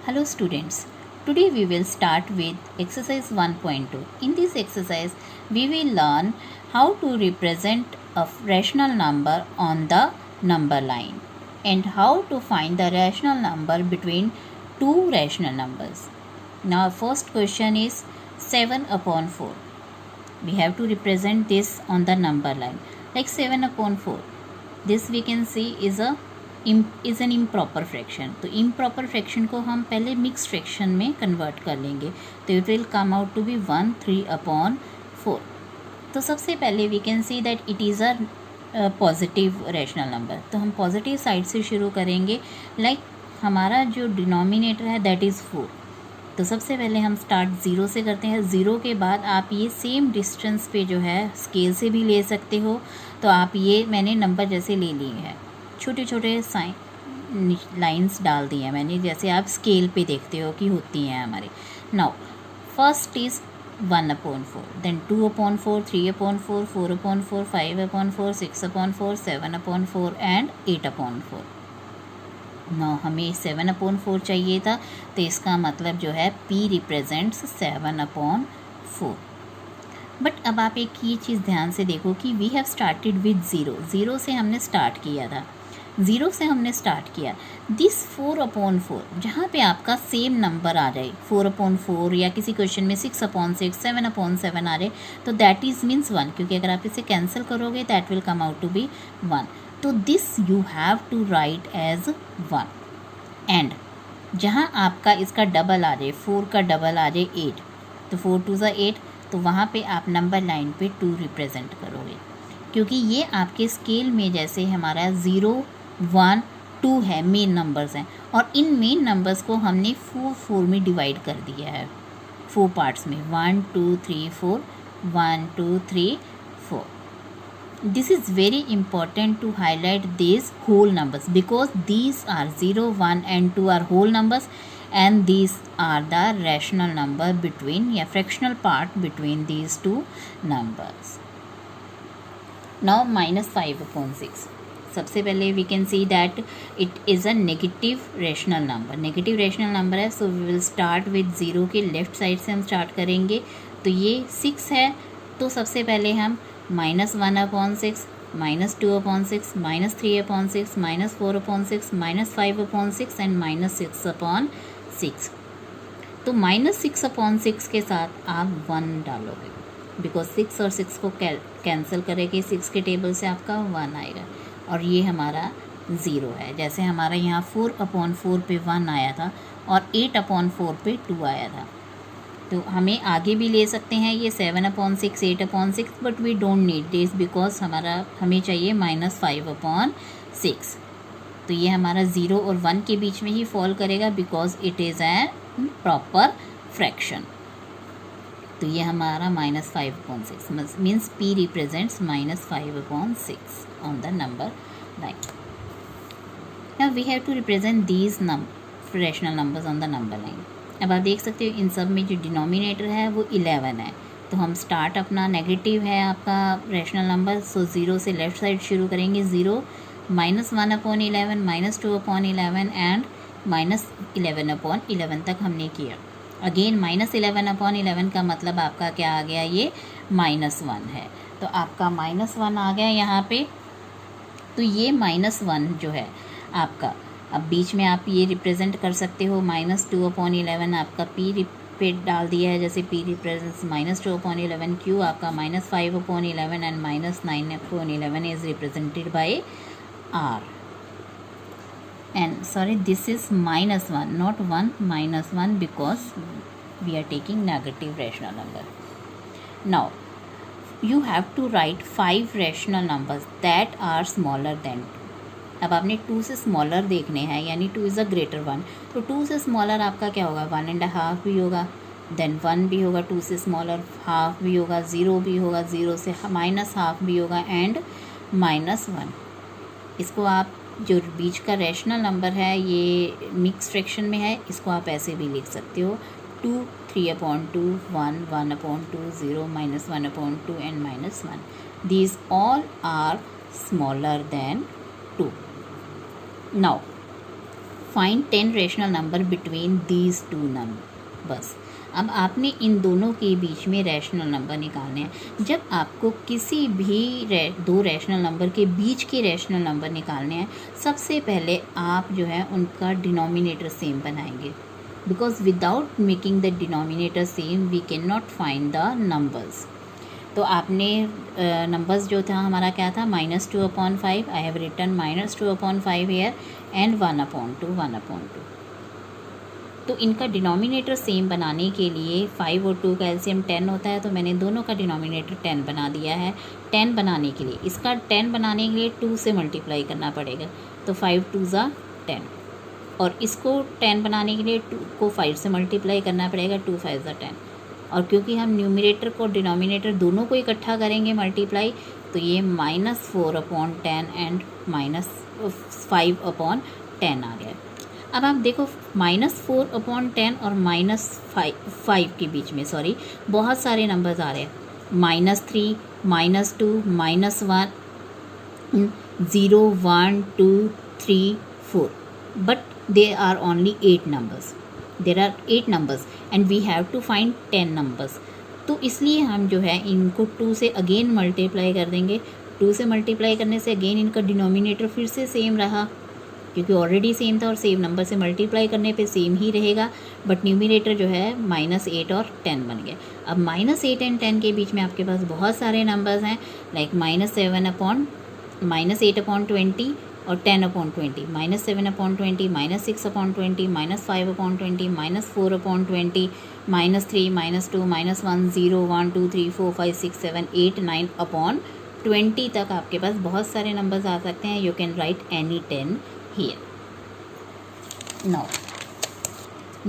Hello students, today we will start with exercise 1.2. In this exercise, we will learn how to represent a rational number on the number line and how to find the rational number between two rational numbers. Now first question is 7 upon 4. We have to represent this on the number line like 7 upon 4. This we can see is an improper fraction. तो improper fraction को हम पहले mix fraction में convert कर लेंगे तो it will come out to be 1/3 upon 4. तो सबसे पहले we can see that it is a positive rational number. तो हम पॉजिटिव साइड से शुरू करेंगे. लाइक हमारा जो डिनोमिनेटर है दैट इज़ 4. तो सबसे पहले हम स्टार्ट 0 से करते हैं. 0 के बाद आप ये सेम डिस्टेंस पे जो है स्केल से भी ले सकते हो. तो आप ये मैंने नंबर जैसे ले लिए हैं, छोटे छोटे लाइंस डाल दी हैं मैंने, जैसे आप स्केल पे देखते हो कि होती हैं हमारे. Now first is 1/4, then 2/4, 3/4, 4/4, 5/4, 6/4, 7/4 and 8/4. Now हमें 7/4 चाहिए था, तो इसका मतलब जो है P रिप्रेजेंट्स 7/4. बट अब आप एक ये चीज़ ध्यान से देखो कि वी हैव स्टार्टेड विद 0 से हमने स्टार्ट किया था. 0 से हमने स्टार्ट किया. दिस 4/4 जहाँ पे आपका सेम नंबर आ जाए 4/4 या किसी क्वेश्चन में 6/6, 7/7 आ रहे, तो दैट इज़ मीन्स 1, क्योंकि अगर आप इसे कैंसिल करोगे that will come out to be 1. तो this you have to write as 1. And जहाँ आपका इसका डबल आ जाए, 4 का डबल आ जाए 8, तो 4 2 ज़ा 8, तो वहाँ पे आप नंबर लाइन पे 2 रिप्रेजेंट करोगे, क्योंकि ये आपके स्केल में जैसे हमारा 0 1 2 है, मेन नंबर्स हैं, और इन मेन नंबर्स को हमने 4 में डिवाइड कर दिया है, 4 पार्ट्स में, 1 2 3 4, 1 2 3 4. This is very important to highlight these whole numbers because these are 0 1 and 2 are whole numbers and these are the rational number between या fractional part between these two numbers. Now -5/6. सबसे पहले we can see that it is a negative rational number. Negative rational number है, so we will start with 0 के left side से हम start करेंगे. तो ये 6 है, तो सबसे पहले हम -1/6, -2/6, -3/6, -4/6, -5/6 एंड -6/6. तो -6/6 के साथ आप 1 डालोगे, बिकॉज 6 और 6 को कैंसिल करेंगे, 6 के टेबल से आपका 1 आएगा, और ये हमारा 0 है. जैसे हमारा यहाँ 4/4 पे 1 आया था और 8/4 पे 2 आया था. तो हमें आगे भी ले सकते हैं ये 7/6, 8/6, but we don't need this because हमें चाहिए -5/6. तो ये हमारा 0 और 1 के बीच में ही फॉल करेगा because it is a proper fraction. तो ये हमारा -5/6 means P represents -5/6 on the number line. Now we have to represent these rational numbers on the number line. अब आप देख सकते हो इन सब में जो डिनोमिनेटर है वो 11 है. तो हम स्टार्ट अपना नेगेटिव है आपका रैशनल नंबर, सो 0 से लेफ्ट साइड शुरू करेंगे. 0 -1/11, -2/11 एंड -11/11 तक हमने किया. अगेन -11/11 का मतलब आपका क्या आ गया, ये -1 है. तो आपका -1 आ गया यहाँ पे. तो ये -1 जो है आपका, अब बीच में आप ये रिप्रेजेंट कर सकते हो -2/11 आपका P पे डाल दिया है, जैसे P रिप्रेजेंट्स -2/11, Q आपका -5/11 and -9/11 is represented by R. And sorry, this is -1 not 1, -1 because we are taking negative rational number. Now you have to write 5 rational numbers that are smaller than 2. अब आपने 2 से smaller देखने हैं, यानी 2 is a greater 1. तो 2 से smaller आपका क्या होगा, 1.5 भी होगा, देन 1 भी होगा. 2 से स्मॉलर हाफ भी होगा, 0 भी होगा, 0 से -1/2 भी होगा एंड -1. इसको आप जो बीच का रैशनल नंबर है ये मिक्स फ्रैक्शन में है, इसको आप ऐसे भी लिख सकते हो 2 3/2 1 1/2 0 -1/2 and -1. These all are smaller than 2. Now find 10 rational number between these two numbers. अब आपने इन दोनों के बीच में रैशनल नंबर निकालने हैं। जब आपको किसी भी दो रैशनल नंबर के बीच के रैशनल नंबर निकालने हैं, सबसे पहले आप जो है उनका डिनोमिनेटर सेम बनाएंगे, because without making the denominator same we can not find the numbers. तो आपने नंबर्स जो था हमारा क्या था, -2/5, I have written -2/5 here and 1/2। तो इनका डिनोमिनेटर सेम बनाने के लिए 5 और 2 का एलसीएम 10 होता है, तो मैंने दोनों का डिनोमिनेटर 10 बना दिया है। 10 बनाने के लिए, इसका 10 बनाने के लिए 2 से मल्टीप्लाई करना पड़ेगा, तो 5 2 ज़ा 10, और इसको 10 बनाने के लिए 2 को 5 से मल्टीप्लाई करना पड़ेगा, 2 5 ज़ा 10। और क्योंकि हम न्यूमरेटर को डिनोमिनेटर दोनों को इकट्ठा करेंगे मल्टीप्लाई, तो ये -4/10 एंड -5/10 आ गया। अब आप देखो -4/10 और -5 के बीच में बहुत सारे नंबर्स आ रहे हैं, -3, -2, -1, 0 1 2 3 4, but there are only 8 numbers. There are 8 numbers and we have to find 10 numbers. तो इसलिए हम जो है इनको 2 से अगेन मल्टीप्लाई कर देंगे। 2 से मल्टीप्लाई करने से अगेन इनका डिनोमिनेटर फिर से सेम रहा, क्योंकि ऑलरेडी सेम था और सेम नंबर से मल्टीप्लाई करने पे सेम ही रहेगा, बट न्यूमिनेटर जो है -8 और 10 बन गया। अब -8 एंड 10 के बीच में आपके पास बहुत सारे नंबर्स हैं, लाइक -8/20 और 10/20, -7/20, -6/20, -5/20, -4/20, -3, -2, -1, 0 1 2 3 4 5 6 7 8 9/20 तक आपके पास बहुत सारे नंबर्स आ सकते हैं। You can write any 10 here. Now,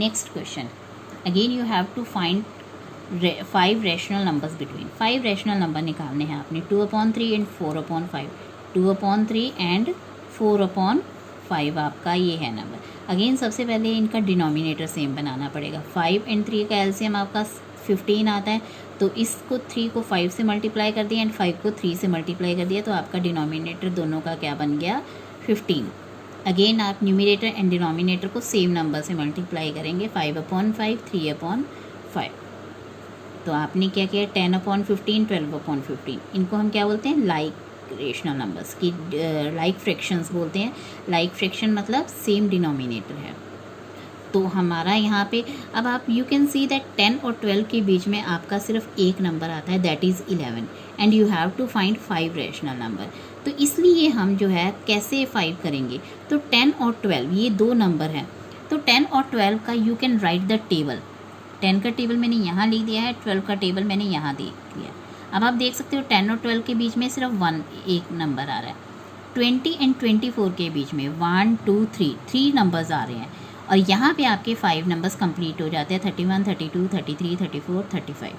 next question. Again you have to find 5 rational numbers between. 5 rational number निकालने हैं आपने, 2/3 and 4/5, 2/3 and 4/5 आपका ये है नंबर। अगेन सबसे पहले इनका डिनोमिनेटर सेम बनाना पड़ेगा। 5 and 3 का एलसीएम आपका 15 आता है, तो इसको 3 को 5 से मल्टीप्लाई कर दिया एंड 5 को 3 से मल्टीप्लाई कर दिया, तो आपका डिनोमिनेटर दोनों का क्या बन गया, 15। अगेन आप न्यूमिनेटर एंड डिनोमिनेटर को सेम नंबर से मल्टीप्लाई करेंगे, 5/5 3/5। तो आपने क्या किया, 10/15 12/15। इनको हम क्या बोलते हैं, लाइक रेशनल नंबर्स की लाइक फ्रैक्शंस बोलते हैं। लाइक फ्रैक्शन मतलब सेम डिनोमिनेटर है। तो हमारा यहाँ पे अब आप यू कैन सी दैट 10 और 12 के बीच में आपका सिर्फ एक नंबर आता है, that is 11, and you have to find 5 rational number. तो इसलिए हम जो है कैसे 5 करेंगे, तो 10 और 12 ये दो नंबर हैं, तो 10 और 12 का you can right the table. 10 का टेबल मैंने यहाँ लिख दिया है, 12 का टेबल मैंने यहाँ दे दिया। अब आप देख सकते हो 10 और 12 के बीच में सिर्फ एक नंबर आ रहा है। 20 एंड 24 के बीच में 1 2 3 नंबर्स आ रहे हैं, और यहाँ पे आपके 5 नंबर्स कंप्लीट हो जाते हैं, 31 32 33 34 35।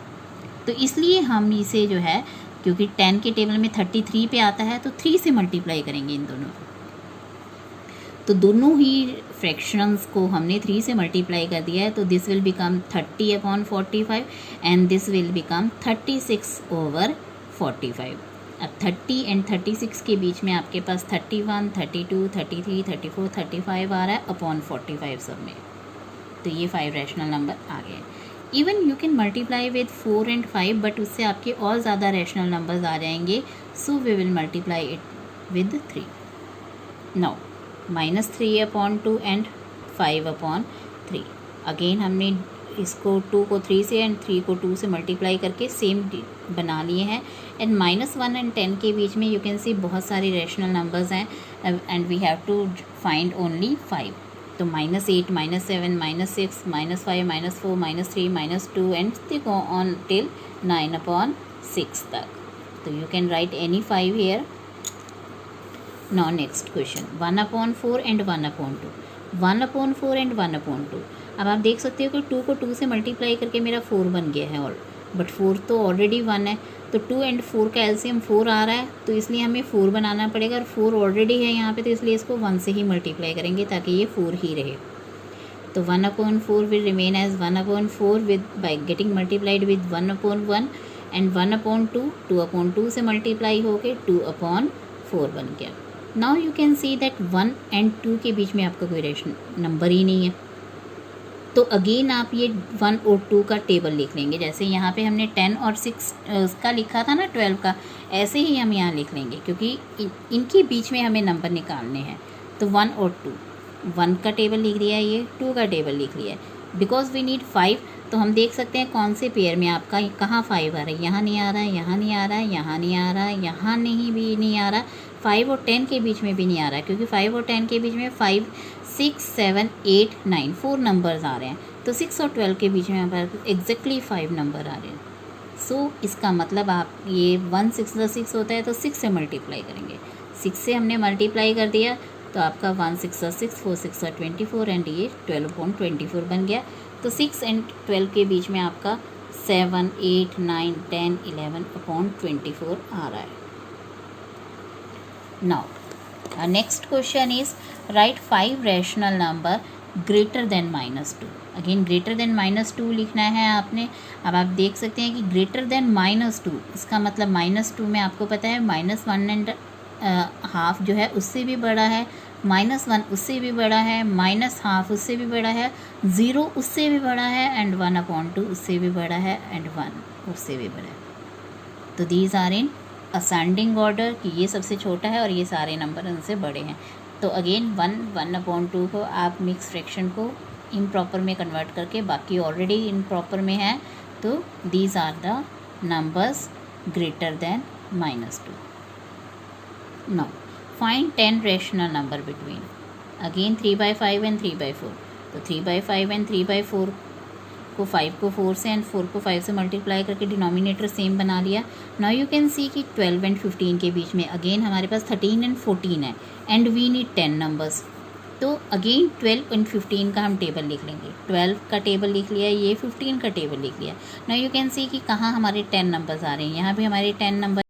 तो इसलिए हम इसे जो है, क्योंकि 10 के टेबल में 33 पे आता है, तो 3 से मल्टीप्लाई करेंगे इन दोनों को। तो दोनों ही फ्रैक्शंस को हमने 3 से मल्टीप्लाई कर दिया है, तो this will become 30/45 and this will become 36/45। अब 30 एंड 36 के बीच में आपके पास 31 32 33 34 35 आ रहा है अपॉन 45 सब में। तो ये 5 रैशनल नंबर आ गए। Even you can multiply with 4 and 5, but उससे आपके और ज़्यादा रैशनल नंबर्स आ जाएंगे, so we will multiply it with 3। Now -3/2 and 5/3। Again हमने इसको 2 को 3 से एंड 3 को 2 से मल्टीप्लाई करके सेम बना लिए हैं। एंड -1 एंड 10 के बीच में यू कैन सी बहुत सारे रैशनल नंबर्स हैं, and we have to find only 5। तो -8 -7 -6 -5 -4 -3 -2 and they go on till 9/6 तक। तो you can write any 5 here. Now next question, 1/4 and 1/2। 1/4 and 1/2। अब आप देख सकते हो कि 2 को 2 से मल्टीप्लाई करके मेरा 4 बन गया है, और बट 4 तो ऑलरेडी 1 है, तो 2 एंड 4 का एलसीएम 4 आ रहा है, तो इसलिए हमें 4 बनाना पड़ेगा, और 4 ऑलरेडी है यहाँ पे, तो इसलिए इसको 1 से ही मल्टीप्लाई करेंगे ताकि ये 4 ही रहे। तो 1/4 will remain as 1/4 with by getting multiplied with 1/1, and 1/2 2/2 से मल्टीप्लाई होके 2/4 बन गया। Now you can see that 1 and 2 के बीच में आपका कोई रेशनल नंबर ही नहीं है, तो अगेन आप ये 1 और 2 का टेबल लिख लेंगे। जैसे यहाँ पे हमने 10 और 6 उसका लिखा था ना 12 का, ऐसे ही हम यहाँ लिख लेंगे, क्योंकि इनके बीच में हमें नंबर निकालने हैं। तो 1 और 2, 1 का टेबल लिख लिया है, ये 2 का टेबल लिख लिया है। बिकॉज वी नीड 5, तो हम देख सकते हैं कौन से पेयर में आपका कहाँ 5 आ रहा है। यहाँ नहीं आ रहा है, यहाँ नहीं आ रहा है, यहाँ नहीं आ रहा है, यहाँ नहीं भी नहीं आ रहा, 5 और 10 के बीच में भी नहीं आ रहा है, क्योंकि 5 और 10 के बीच में 5, 6, 7, 8, 9 4 नंबर्स आ रहे हैं। तो 6 और 12 के बीच में यहाँ पर एग्जैक्टली 5 नंबर आ रहे हैं। सो इसका मतलब आप ये 1 6 6 होता है, तो 6 से मल्टीप्लाई करेंगे। 6 से हमने मल्टीप्लाई कर दिया, तो आपका 1 6 6 4 6 24 एंड ये 12/24 बन गया। तो 6 एंड 12 के बीच में आपका 7, 8, 9, 10, 11/24 आ रहा है। Now next question is right 5 rational number greater than -2। Again greater than -2 लिखना है आपने। अब आप देख सकते हैं कि ग्रेटर देन -2, इसका मतलब -2 में आपको पता है -1 एंड हाफ जो है उससे भी बड़ा है, -1 उससे भी बड़ा है, -हाफ उससे भी बड़ा है, 0 उससे भी बड़ा है, एंड 1/2 उससे भी बड़ा है, एंड 1 उससे भी बड़ा है। तो these are in ascending order, कि ये सबसे छोटा है और ये सारे नंबर उनसे बड़े हैं। तो अगेन 1/2 को आप मिक्स फ्रैक्शन को इम्प्रॉपर में कन्वर्ट करके, बाकी ऑलरेडी इम्प्रॉपर में है, तो these are the numbers greater than -2। Now find 10 rational number between, again 3/5 and 3/4। तो 3/5 एंड 3/4 को 5 को 4 से एंड 4 को 5 से मल्टीप्लाई करके डिनोमिनेटर सेम बना लिया। नाउ यू कैन सी कि 12 एंड 15 के बीच में अगेन हमारे पास 13 एंड 14 है, एंड वी नीड 10 नंबर्स। तो अगेन 12 एंड 15 का हम टेबल लिख लेंगे। 12 का टेबल लिख लिया, ये 15 का टेबल लिख लिया। नाउ यू कैन सी कि कहाँ हमारे 10 नंबर्स आ रहे हैं, यहाँ भी हमारे 10 नंबर